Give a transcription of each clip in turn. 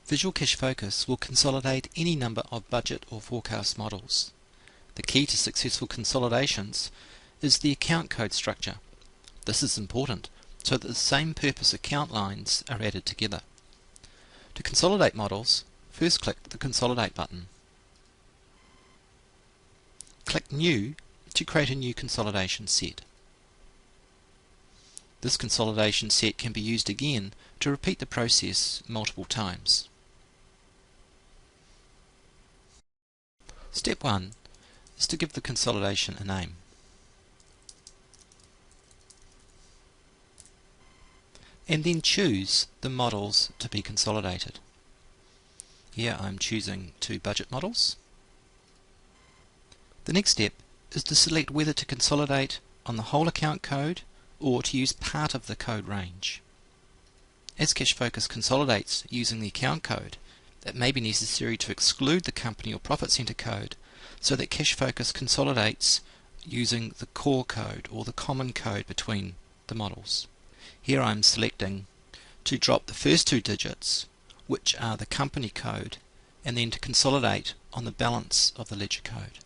Visual Cash Focus will consolidate any number of budget or forecast models. The key to successful consolidations is the account code structure. This is important so that the same purpose account lines are added together. To consolidate models, first click the Consolidate button. Click New to create a new consolidation set. This consolidation set can be used again to repeat the process multiple times. Step 1 is to give the consolidation a name. And then choose the models to be consolidated. Here I'm choosing 2 budget models. The next step is to select whether to consolidate on the whole account code or to use part of the code range. As Cash Focus consolidates using the account code, it may be necessary to exclude the company or profit center code so that Cash Focus consolidates using the core code or the common code between the models. Here I'm selecting to drop the first 2 digits, which are the company code, and then to consolidate on the balance of the ledger code.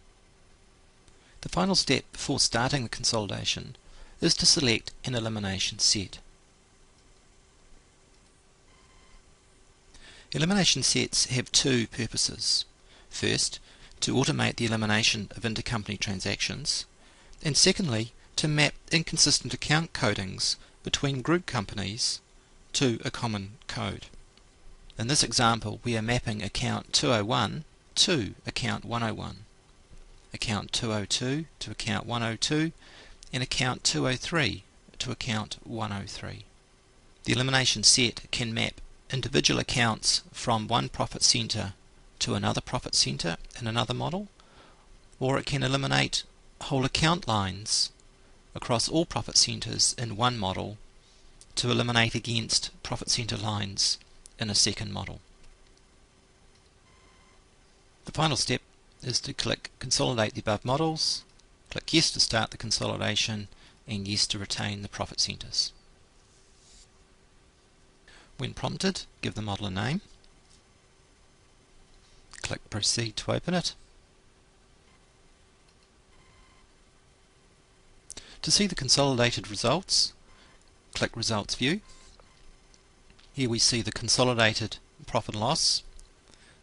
The final step before starting the consolidation is to select an elimination set. Elimination sets have 2 purposes. First, to automate the elimination of intercompany transactions, and secondly, to map inconsistent account codings between group companies to a common code. In this example, we are mapping account 201 to account 101, account 202 to account 102, and account 203 to account 103. The elimination set can map individual accounts from one profit center to another profit center in another model, or it can eliminate whole account lines across all profit centers in one model to eliminate against profit center lines in a second model. The final step is to click Consolidate the above models, click Yes to start the consolidation, and Yes to retain the profit centers. When prompted, give the model a name. Click Proceed to open it. To see the consolidated results, click Results View. Here we see the consolidated profit and loss.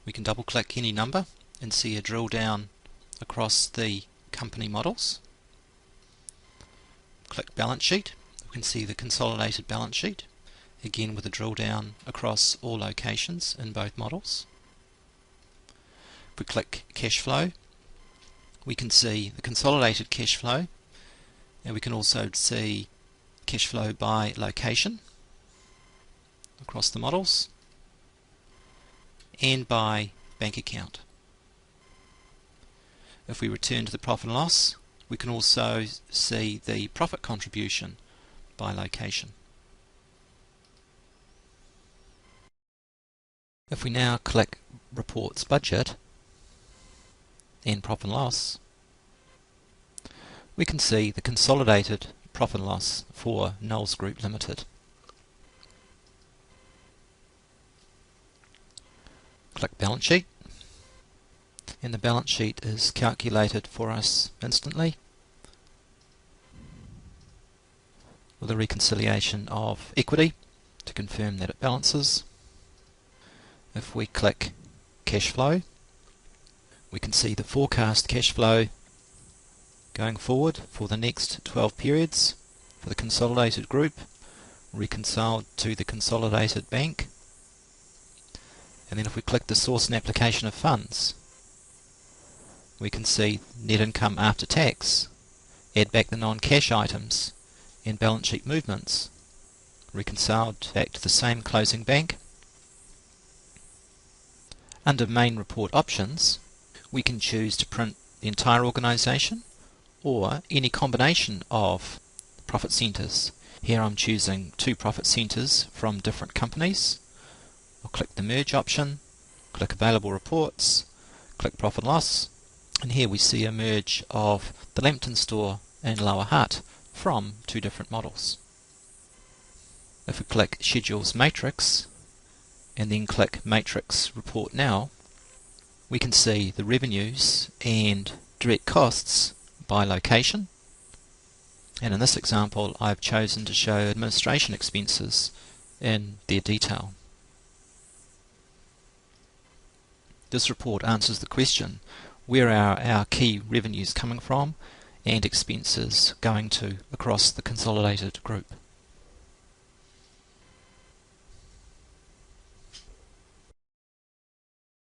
We can double click any number and see a drill down across the company models. Click Balance Sheet. We can see the consolidated balance sheet, again with a drill down across all locations in both models. If we click Cash Flow, we can see the consolidated cash flow, and we can also see cash flow by location across the models and by bank account. If we return to the profit and loss, we can also see the profit contribution by location. If we now click Reports Budget and Profit and Loss, we can see the consolidated profit and loss for Knowles Group Limited. Click Balance Sheet, and the balance sheet is calculated for us instantly with a reconciliation of equity to confirm that it balances. If we click Cash Flow, we can see the forecast cash flow going forward for the next 12 periods for the consolidated group, reconciled to the consolidated bank. And then if we click the source and application of funds, we can see net income after tax, add back the non-cash items, and balance sheet movements, reconciled back to the same closing bank. Under Main Report Options, we can choose to print the entire organisation or any combination of profit centres. Here I'm choosing 2 profit centres from different companies. I'll click the Merge option, click Available Reports, click Profit and Loss, and here we see a merge of the Lambton store and Lower Hutt from 2 different models. If we click Schedules Matrix and then click Matrix Report Now, we can see the revenues and direct costs by location. And in this example, I've chosen to show administration expenses in their detail. This report answers the question, where are our key revenues coming from and expenses going to across the consolidated group?